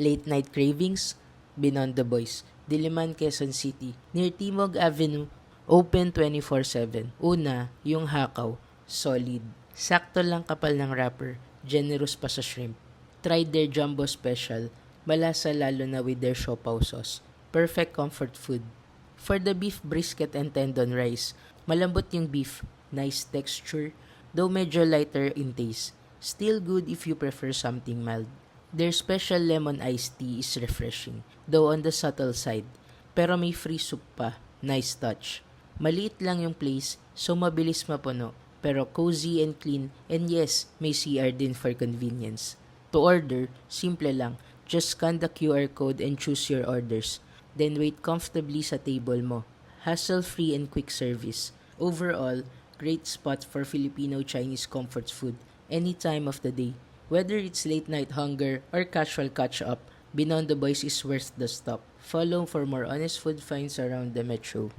Late night cravings? Beyond the Boys, Diliman, Quezon City, near Timog Avenue, open 24/7. Una, yung hakaw, solid. Sakto lang kapal ng wrapper, generous pa sa shrimp. Try their jumbo special, malasa lalo na with their siopaw sauce. Perfect comfort food. For the beef brisket and tendon rice, malambot yung beef, nice texture, though medyo lighter in taste. Still good if you prefer something mild. Their special lemon iced tea is refreshing, though on the subtle side. Pero may free soup pa, nice touch. Maliit lang yung place, so mabilis mapuno, pero cozy and clean, and yes, may CR din for convenience. To order, simple lang, just scan the QR code and choose your orders. Then wait comfortably sa table mo. Hassle-free and quick service. Overall, great spot for Filipino Chinese comfort food any time of the day. Whether it's late night hunger or casual catch up, Beyond the Boys is worth the stop. Follow for more honest food finds around the metro.